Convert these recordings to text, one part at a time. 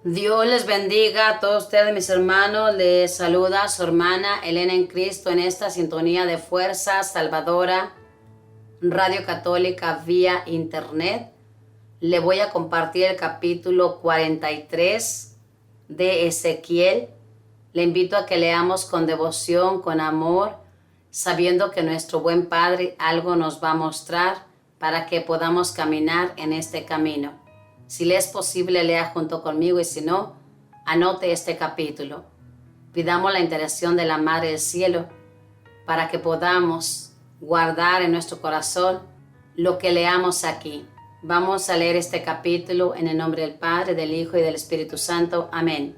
Dios les bendiga a todos ustedes, mis hermanos. Les saluda su hermana Elena en Cristo en esta sintonía de Fuerza Salvadora, Radio Católica vía Internet. Le voy a compartir el capítulo 43 de Ezequiel. Le invito a que leamos con devoción, con amor, sabiendo que nuestro buen Padre algo nos va a mostrar para que podamos caminar en este camino. Si le es posible, lea junto conmigo y si no, anote este capítulo. Pidamos la intercesión de la Madre del Cielo para que podamos guardar en nuestro corazón lo que leamos aquí. Vamos a leer este capítulo en el nombre del Padre, del Hijo y del Espíritu Santo. Amén.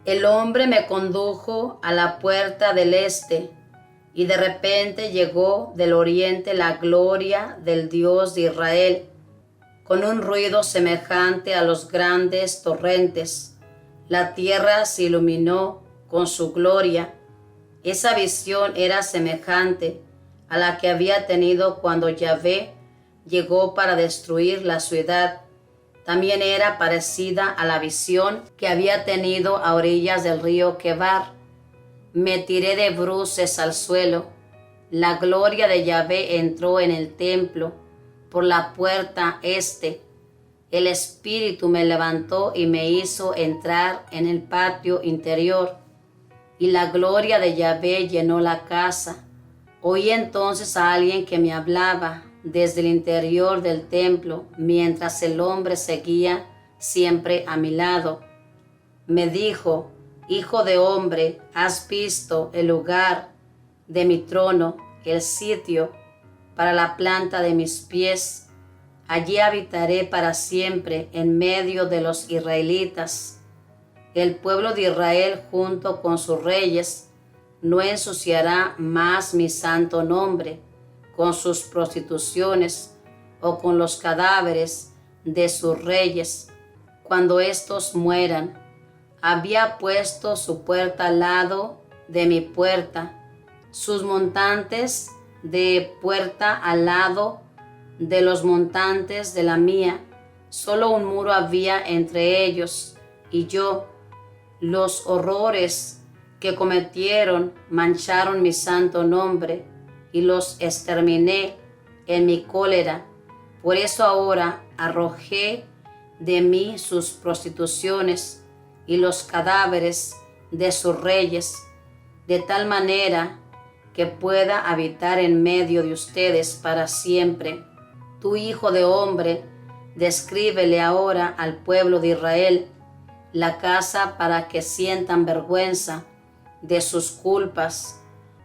El hombre me condujo a la puerta del este y de repente llegó del oriente la gloria del Dios de Israel, con un ruido semejante a los grandes torrentes. La tierra se iluminó con su gloria. Esa visión era semejante a la que había tenido cuando Yahvé llegó para destruir la ciudad. También era parecida a la visión que había tenido a orillas del río Quebar. Me tiré de bruces al suelo. La gloria de Yahvé entró en el templo por la puerta este. El Espíritu me levantó y me hizo entrar en el patio interior, y la gloria de Yahvé llenó la casa. Oí entonces a alguien que me hablaba desde el interior del templo, mientras el hombre seguía siempre a mi lado. Me dijo: Hijo de hombre, ¿has visto el lugar de mi trono, el sitio para la planta de mis pies? Allí habitaré para siempre en medio de los israelitas. El pueblo de Israel junto con sus reyes no ensuciará más mi santo nombre con sus prostituciones o con los cadáveres de sus reyes. Cuando éstos mueran, había puesto su puerta al lado de mi puerta, sus montantes de puerta al lado de los montantes de la mía. Solo un muro había entre ellos y yo. Los horrores que cometieron mancharon mi santo nombre y los exterminé en mi cólera. Por eso ahora arrojé de mí sus prostituciones y los cadáveres de sus reyes, de tal manera que pueda habitar en medio de ustedes para siempre. Tu hijo de hombre, descríbele ahora al pueblo de Israel la casa para que sientan vergüenza de sus culpas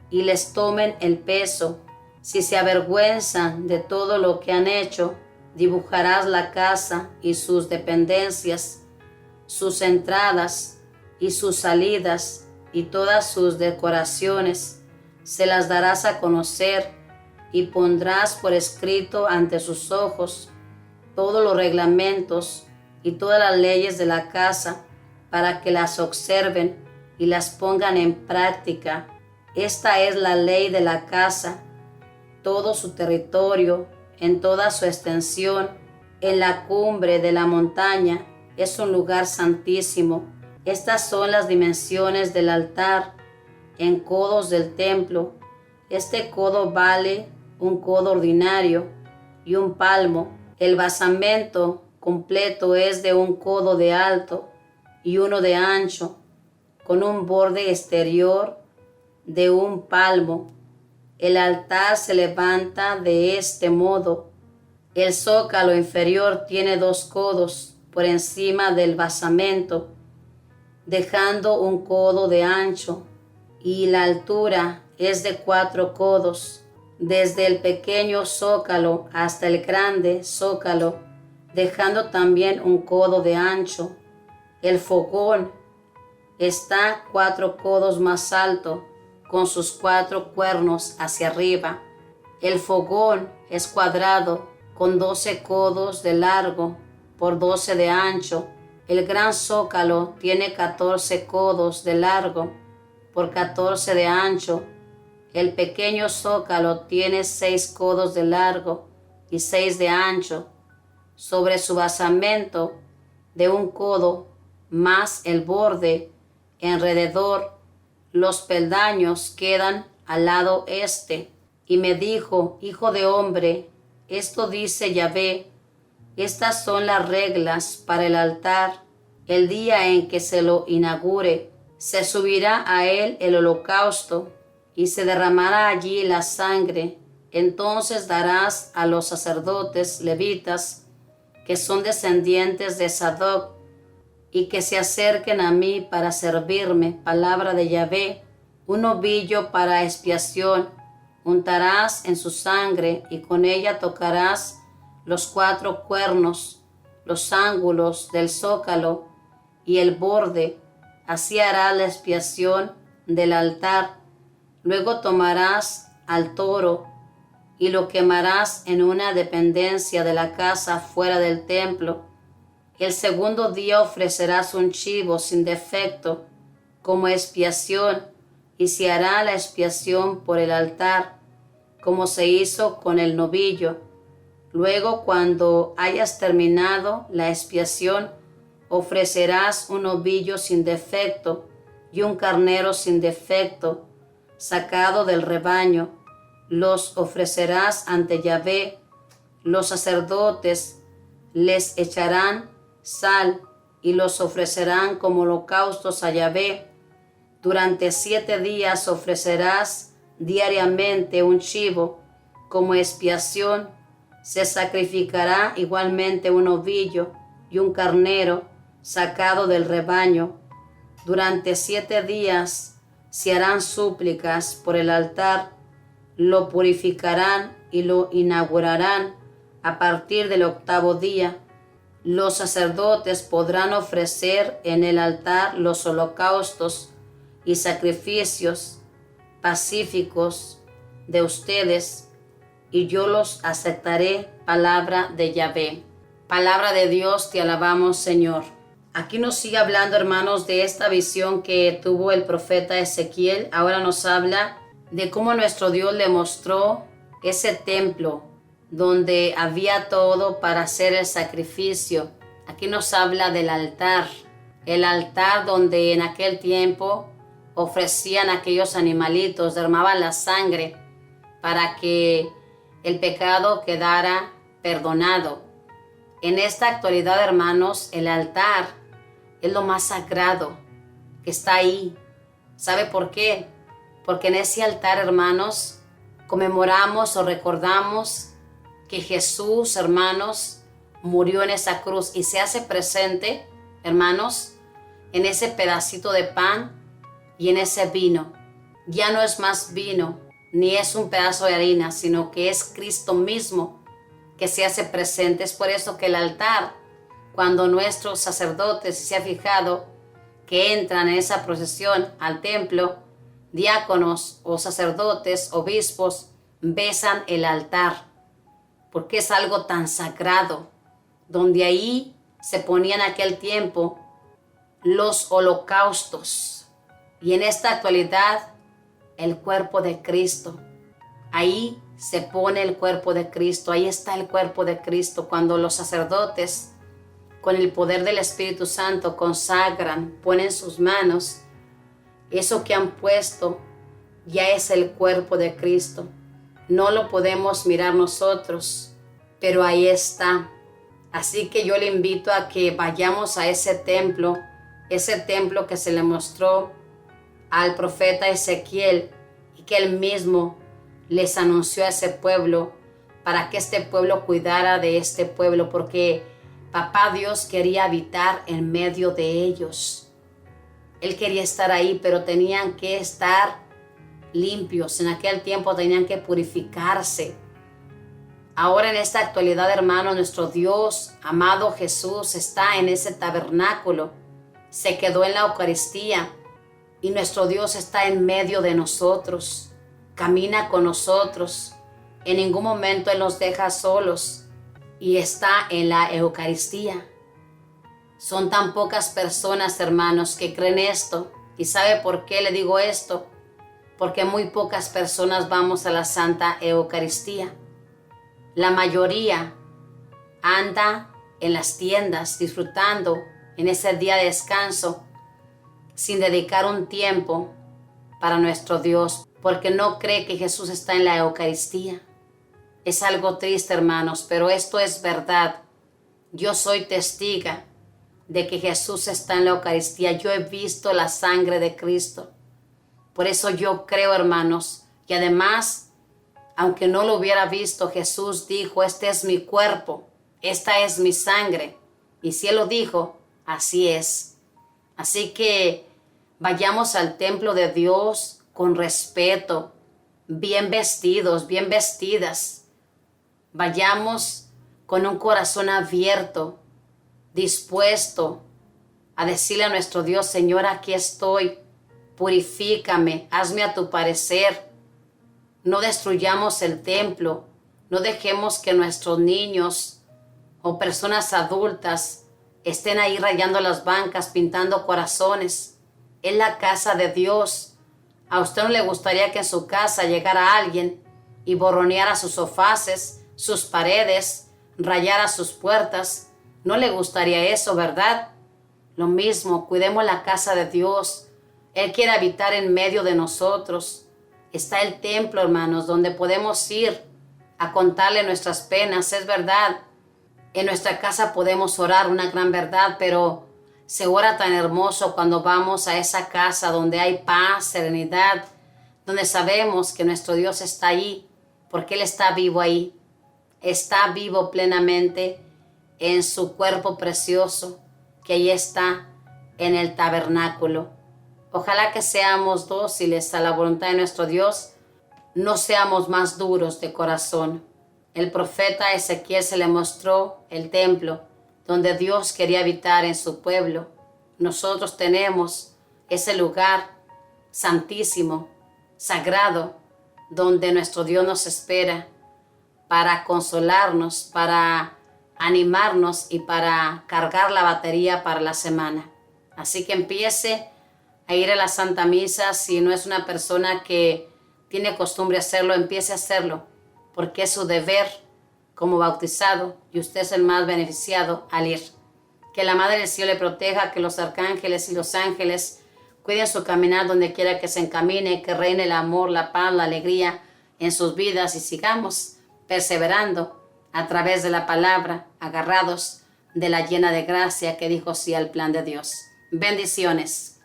y les tomen el peso. Si se avergüenzan de todo lo que han hecho, dibujarás la casa y sus dependencias, sus entradas y sus salidas y todas sus decoraciones. Se las darás a conocer y pondrás por escrito ante sus ojos todos los reglamentos y todas las leyes de la casa para que las observen y las pongan en práctica. Esta es la ley de la casa, todo su territorio, en toda su extensión, en la cumbre de la montaña, es un lugar santísimo. Estas son las dimensiones del altar en codos del templo. Este codo vale un codo ordinario y un palmo. El basamento completo es de un codo de alto y uno de ancho, con un borde exterior de un palmo. El altar se levanta de este modo. El zócalo inferior tiene 2 codos por encima del basamento, dejando un codo de ancho, y la altura es de 4 codos, desde el pequeño zócalo hasta el grande zócalo, dejando también un codo de ancho. El fogón está 4 codos más alto, con sus 4 cuernos hacia arriba. El fogón es cuadrado, con 12 codos de largo por 12 de ancho. El gran zócalo tiene 14 codos de largo por 14 de ancho. El pequeño zócalo tiene 6 codos de largo y 6 de ancho. Sobre su basamento de un codo mas el borde alrededor, los peldaños quedan al lado este. Y me dijo: hijo de hombre, esto dice Yahvé, estas son las reglas para el altar. El día en que se lo inaugure, se subirá a él el holocausto y se derramará allí la sangre. Entonces darás a los sacerdotes levitas, que son descendientes de Sadoc, y que se acerquen a mí para servirme, palabra de Yahvé, un novillo para expiación. Untarás en su sangre y con ella tocarás los 4 cuernos, los ángulos del zócalo y el borde. Así harás la expiación del altar. Luego tomarás al toro y lo quemarás en una dependencia de la casa fuera del templo. El segundo día ofrecerás un chivo sin defecto como expiación, y se hará la expiación por el altar, como se hizo con el novillo. Luego, cuando hayas terminado la expiación, ofrecerás un novillo sin defecto y un carnero sin defecto, sacado del rebaño. Los ofrecerás ante Yahvé. Los sacerdotes les echarán sal y los ofrecerán como holocaustos a Yahvé. Durante 7 días ofrecerás diariamente un chivo como expiación. Se sacrificará igualmente un novillo y un carnero sacado del rebaño. Durante 7 días se harán súplicas por el altar, lo purificarán y lo inaugurarán a partir del 8º día. Los sacerdotes podrán ofrecer en el altar los holocaustos y sacrificios pacíficos de ustedes, y yo los aceptaré, palabra de Yahvé. Palabra de Dios, te alabamos, Señor. Aquí nos sigue hablando, hermanos, de esta visión que tuvo el profeta Ezequiel. Ahora nos habla de cómo nuestro Dios le mostró ese templo donde había todo para hacer el sacrificio. Aquí nos habla del altar, el altar donde en aquel tiempo ofrecían aquellos animalitos, derramaban la sangre para que el pecado quedara perdonado. En esta actualidad, hermanos, el altar es lo más sagrado que está ahí. ¿Sabe por qué? Porque en ese altar, hermanos, conmemoramos o recordamos que Jesús, hermanos, murió en esa cruz y se hace presente, hermanos, en ese pedacito de pan y en ese vino. Ya no es más vino, ni es un pedazo de harina, sino que es Cristo mismo que se hace presente. Es por eso que el altar, cuando nuestros sacerdotes, si se ha fijado, que entran en esa procesión al templo, diáconos o sacerdotes, obispos, besan el altar, porque es algo tan sagrado, donde ahí se ponían en aquel tiempo los holocaustos. Y en esta actualidad, el cuerpo de Cristo. Ahí se pone el cuerpo de Cristo, ahí está el cuerpo de Cristo. Cuando los sacerdotes, con el poder del Espíritu Santo, consagran, ponen sus manos, eso que han puesto ya es el cuerpo de Cristo. No lo podemos mirar nosotros, pero ahí está. Así que yo le invito a que vayamos a ese templo que se le mostró al profeta Ezequiel y que él mismo les anunció a ese pueblo para que este pueblo cuidara de este pueblo, porque Papá Dios quería habitar en medio de ellos. Él quería estar ahí, pero tenían que estar limpios. En aquel tiempo tenían que purificarse. Ahora en esta actualidad, hermano, nuestro Dios, amado Jesús, está en ese tabernáculo. Se quedó en la Eucaristía y nuestro Dios está en medio de nosotros. Camina con nosotros. En ningún momento Él nos deja solos y está en la Eucaristía. Son tan pocas personas, hermanos, que creen esto. ¿Y sabe por qué le digo esto? Porque muy pocas personas vamos a la Santa Eucaristía. La mayoría anda en las tiendas disfrutando en ese día de descanso sin dedicar un tiempo para nuestro Dios, porque no cree que Jesús está en la Eucaristía. Es algo triste, hermanos, pero esto es verdad. Yo soy testiga de que Jesús está en la Eucaristía. Yo he visto la sangre de Cristo. Por eso yo creo, hermanos, y además, aunque no lo hubiera visto, Jesús dijo, este es mi cuerpo, esta es mi sangre. Y si Él lo dijo, así es. Así que vayamos al templo de Dios con respeto, bien vestidos, bien vestidas. Vayamos con un corazón abierto, dispuesto a decirle a nuestro Dios, Señor, aquí estoy, purifícame, hazme a tu parecer. No destruyamos el templo, no dejemos que nuestros niños o personas adultas estén ahí rayando las bancas, pintando corazones. Es la casa de Dios. ¿A usted no le gustaría que en su casa llegara alguien y borroneara sus sofaces, sus paredes, rayara sus puertas? No le gustaría eso, ¿verdad? Lo mismo, cuidemos la casa de Dios. Él quiere habitar en medio de nosotros. Está el templo, hermanos, donde podemos ir a contarle nuestras penas. Es verdad, en nuestra casa podemos orar, una gran verdad, pero se ora tan hermoso cuando vamos a esa casa donde hay paz, serenidad, donde sabemos que nuestro Dios está ahí, porque Él está vivo ahí. Está vivo plenamente en su cuerpo precioso, que ahí está en el tabernáculo. Ojalá que seamos dóciles a la voluntad de nuestro Dios, no seamos más duros de corazón. El profeta Ezequiel se le mostró el templo donde Dios quería habitar en su pueblo. Nosotros tenemos ese lugar santísimo, sagrado, donde nuestro Dios nos espera para consolarnos, para animarnos y para cargar la batería para la semana. Así que empiece a ir a la Santa Misa. Si no es una persona que tiene costumbre hacerlo, empiece a hacerlo, porque es su deber como bautizado y usted es el más beneficiado al ir. Que la Madre del Cielo le proteja, que los arcángeles y los ángeles cuiden su caminar donde quiera que se encamine, que reine el amor, la paz, la alegría en sus vidas y sigamos perseverando a través de la palabra, agarrados de la llena de gracia que dijo sí al plan de Dios. Bendiciones.